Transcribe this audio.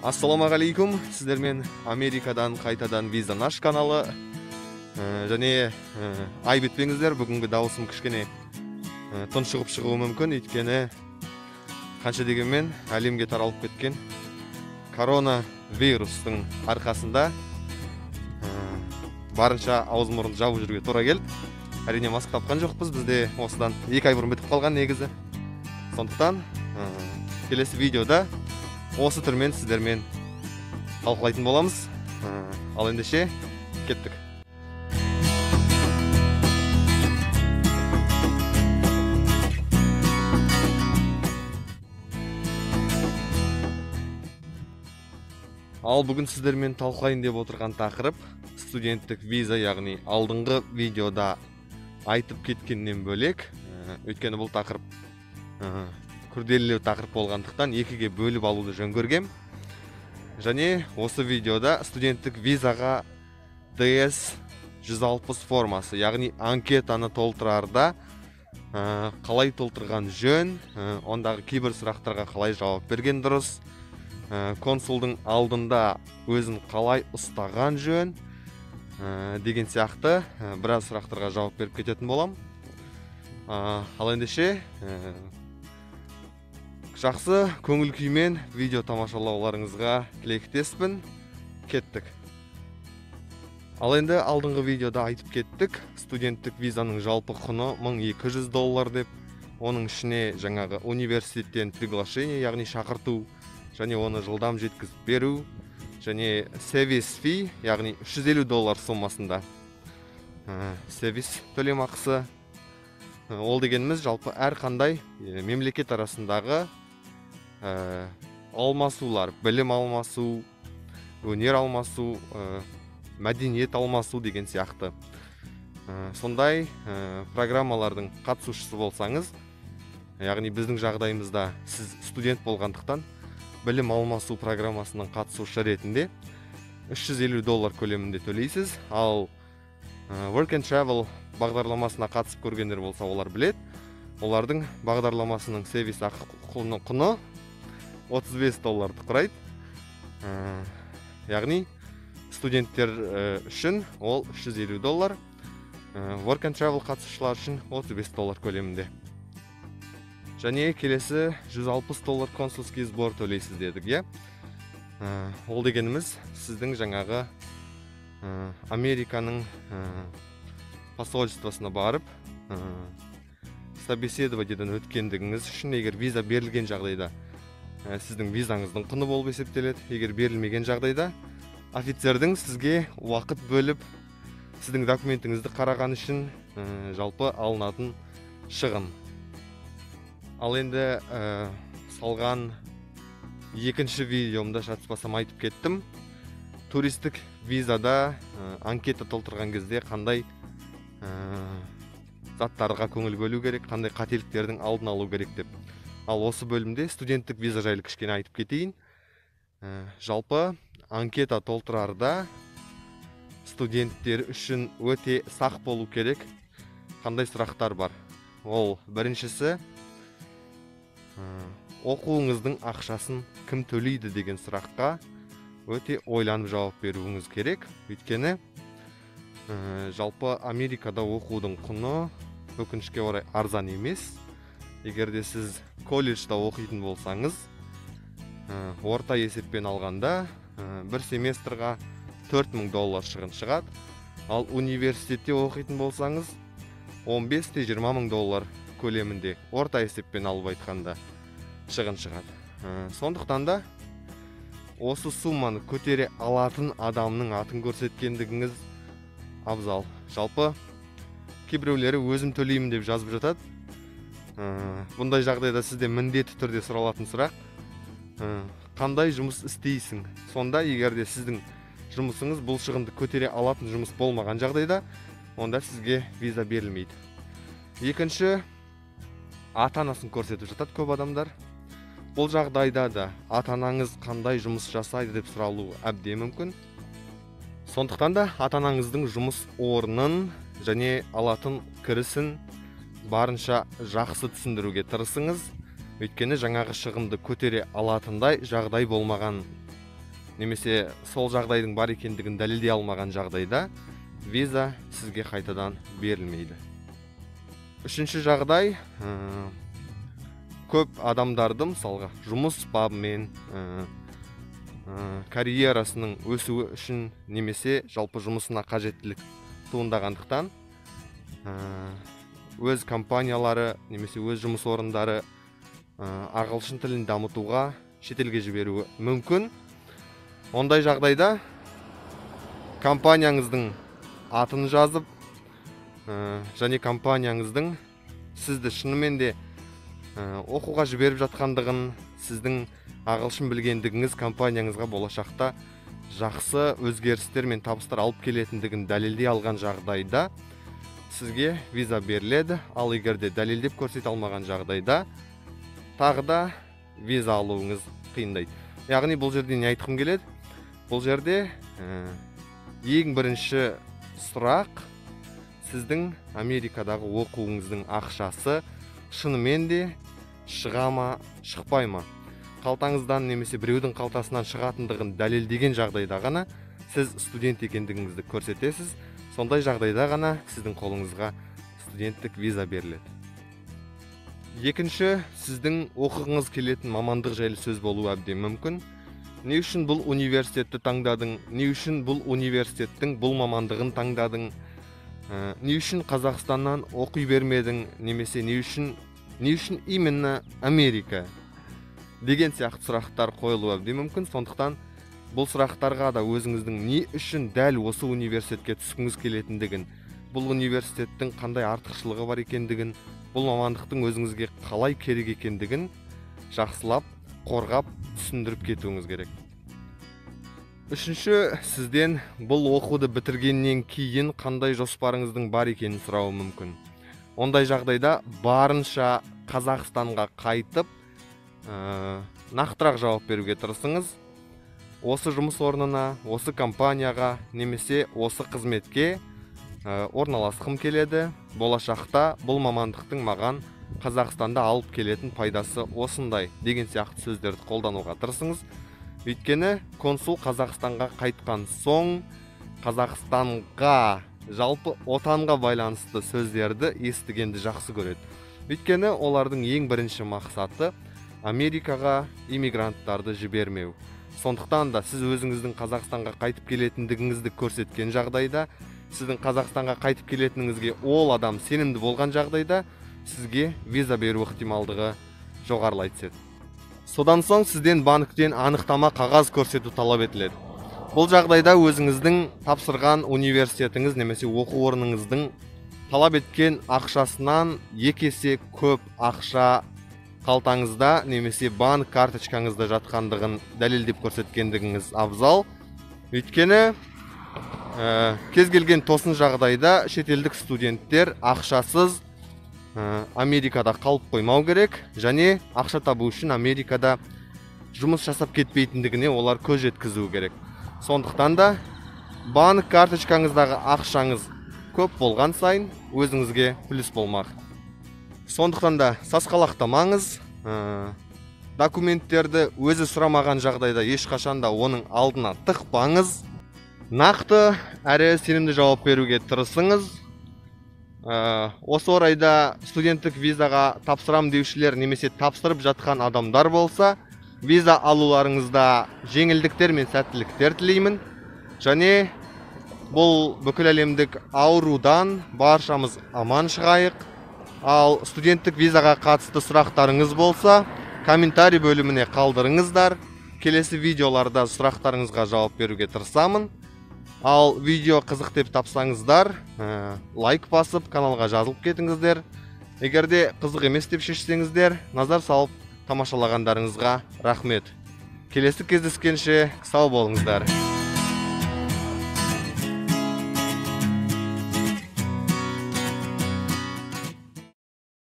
Ассалаумағалейкум, сіздермен Америкадан қайтадан виза наш каналы. Және айып етпеңіздер, бүгінгі дауысым кішкене тұншығып шығуы мүмкін, өйткені қанша дегенмен әлемге таралып кеткен коронавирустың арқасында барынша ауыз мұрынды жауып жүруге тура келді. Әрине маска тапқан жоқпыз, бізде осыдан 2 ай бұрын бітіп қалған негізі. Сондықтан келесі видеода осы түрмен сіздермен талқылайтын боламыз. Ал ендеше кеттік. Ал бүгін сіздермен талқылайын деп отырған тақырып студенттік виза, яғни алдыңғы видеода айтып кеткеннен бөлек, өйткені бұл тақырып күрделі тақырып болғандықтан екіге бөліп алуды жөн көргем. Және осы видеода студенттік визаға DS-160 формасы, яғни анкетаны толтырарда қалай толтырған жөн, ондағы кейбір сұрақтарға қалай жауап берген дұрыс, консулдың алдында өзін қалай ұстаған жөн деген сияқты біраз сұрақтарға жауап беріп кететін болам. Ал ендеше жақсы көңіл күймен видео тамашалауларыңызға тілектеспін. Кеттік. Ал енді алдыңғы видеода айтып кеттік, студенттік визаның жалпы құны $1200 деп, оның ішіне жаңағы университеттен приглашение, яғни шақырту, және оны жылдам жеткізіп беру, және сервис фи, яғни $350 сомасында сервис төлемақысы. Ол дегеніміз жалпы әрқандай мемлекет арасындағы алмасулар, білім алмасу, өнер алмасу, мәдениет алмасу деген сияқты. Сондай программалардың қатысушысы болсаңыз, яғни біздің жағдайымызда сіз студент болғандықтан білім алмасу программасының қатысушы ретінде $350 көлемінде төлейсіз. Ал Work and Travel бағдарламасына қатысып көргендер болса, олар білет. Олардың бағдарламасының сервис ақы құны $35 құрайды. Яғни студенттер үшін ол $350, Work and Travel қатысушылар үшін $35 көлемінде. Және келесі $160 консульский сбор төлейсіз дедік, е? Ол дегеніміз сіздің жаңағы Американың посольствосына барып собеседованиеден өткендігіңіз үшін, егер виза берілген жағдайда сіздің визаңыздың құны болып есептеледі. Егер берілмеген жағдайда офицердің сізге уақыт бөліп сіздің документіңізді қараған үшін жалпы алынатын шығын. Ал енді салған екінші видеомда шатыспасам айтып кеттім, туристік визада анкета толтырған кезде қандай заттарға көңіл бөлу керек, қандай қателіктердің алдын алу керек деп. Ал осы бөлімде студенттік виза жайлы кішкене айтып кетейін. Жалпы анкета толтырарда студенттер үшін өте сақ болу керек. Қандай сұрақтар бар? Ол біріншісі, оқуыңыздың ақшасын кім төлейді деген сұраққа өте ойланып жауап беруіңіз керек. Өйткені жалпы Америкада оқудың құны өкінішке орай арзан емес. Егер де сіз колледжда оқитын болсаңыз, орта есеппен алғанда бір семестрға $4000 шығын шығады. Ал университетте оқитын болсаңыз, $15-20 көлемінде орта есеппен алып айтқанда шығын шығады. Сондықтан да осы сумманы көтере алатын адамның атын көрсеткендігіңіз абзал. Жалпы кейбіреулері өзім төлеймін деп жазып жатады. Бұндай жағдайда сізде міндетті түрде сұралатын сұрақ, қандай жұмыс істейсің? Сонда егер де сіздің жұмысыңыз бұл шығынды көтере алатын жұмыс болмаған жағдайда, онда сізге виза берілмейді. Екінші, ата-анасын көрсетіп жатады көп адамдар. Бұл жағдайда да ата-анаңыз қандай жұмыс жасайды деп сұралуы әбден мүмкін. Сондықтан да ата-анаңыздың жұмыс орнын және алатын кірісін барынша жақсы түсіндіруге тырысыңыз. Өйткені жаңағы шығынды көтере алатындай жағдай болмаған немесе сол жағдайдың бар екендігін дәлелдей алмаған жағдайда виза сізге қайтадан берілмейді. Үшінші жағдай, көп адамдарды мысалға жұмыс бабымен карьерасының өсуі үшін немесе жалпы жұмысына қажеттілік туындағандықтан өз компаниялары немесе өз жұмыс орындары ағылшын тілін дамытуға шетелге жіберуі мүмкін. Ондай жағдайда компанияңыздың атын жазып және компанияңыздың сізді шынымен де оқуға жіберіп жатқандығын, сіздің ағылшын білгендігіңіз компанияңызға болашақта жақсы өзгерістер мен табыстар алып келетіндігін дәлелдей алған жағдайда сізге виза беріледі. Ал егер де дәлелдеп көрсете алмаған жағдайда тағы да виза алуыңыз қиындайды. Яғни бұл жерде не айтқым келеді? Бұл жерде ең бірінші сұрақ, сіздің Америкадағы оқуыңыздың ақшасы шынымен де шыға ма, шықпай ма? Қалтаңыздан немесе біреудің қалтасынан шығатындығын дәлелдеген жағдайда ғана сіз студент екендігіңізді көрсетесіз. Сондай жағдайда ғана сіздің қолыңызға студенттік виза беріледі. Екінші, сіздің оқығыңыз келетін мамандық жайлы сөз болуы әбден мүмкін. Не үшін бұл университетті таңдадың? Не үшін бұл университеттің бұл мамандығын таңдадың? Не үшін Қазақстаннан оқи бермедің? Немесе не үшін именно Америка? Деген сияқты сұрақтар қойылуы әбден мүмкін. Сондықтан бұл сұрақтарға да өзіңіздің не үшін дәл осы университетке түскіңіз келетіндігін, бұл университеттің қандай артықшылығы бар екендігін, бұл мамандықтың өзіңізге қалай керек екендігін жақсылап, қорғап, түсіндіріп кетуіңіз керек. Үшінші, сізден бұл оқуды бітіргеннен кейін қандай жоспарыңыздың бар екенін сұрауы мүмкін. Ондай жағдайда барынша Қазақстанға қайтып, нақтырақ жауап беруге тырысыңыз. Осы жұмыс орнына, осы компанияға немесе осы қызметке орналасқым келеді. Болашақта бұл мамандықтың маған Қазақстанда алып келетін пайдасы осындай деген сияқты сөздерді қолдануға тырысыңыз. Өйткені консул Қазақстанға қайтқан соң Қазақстанға, жалпы отанға байланысты сөздерді естігенді жақсы көреді. Өйткені олардың ең бірінші мақсаты Америкаға иммигранттарды жібермеу. Сондықтан да сіз өзіңіздің Қазақстанға қайтып келетіндігіңізді көрсеткен жағдайда, сіздің Қазақстанға қайтып келетініңізге ол адам сенімді болған жағдайда, сізге виза беру ықтималдығы жоғарылай түседі. Содан соң сізден банктен анықтама қағаз көрсету талап етіледі. Бұл жағдайда өзіңіздің тапсырған университетіңіз немесе оқу орныңыздың талап еткен ақшасынан 2 есе көп ақша қалтаңызда немесе банк карточкаңызда жатқандығын дәлелдеп көрсеткендігіңіз абзал. Өйткені кез келген тосын жағдайда шетелдік студенттер ақшасыз Америкада қалып қоймау керек, және ақша табу үшін Америкада жұмыс жасап кетпейтіндігіне олар көз жеткізу керек. Сондықтан да банк карточкаңыздағы ақшаңыз көп болған сайын өзіңізге плюс болмақ. Сондықтан да сасқалақтамаңыз, документтерді өзі сұрамаған жағдайда ешқашанда оның алдына тықпаңыз. Нақты әрі сенімді жауап беруге тырысыңыз. Осы орайда студенттік визаға тапсырам деушілер немесе тапсырып жатқан адамдар болса, виза алуларыңызда жеңілдіктер мен сәттіліктер тілеймін. Және бұл бүкіл әлемдік аурудан баршамыз аман шығайық. Ал студенттік визаға қатысты сұрақтарыңыз болса, комментарий бөліміне қалдырыңыздар. Келесі видеоларда сұрақтарыңызға жауап беруге тырысамын. Ал видео қызық деп тапсаңыздар, лайк басып, каналға жазылып кетіңіздер. Егерде қызық емес деп шешсеңіздер, назар салып тамашалағандарыңызға рахмет. Келесі кездескенше сау болыңыздар.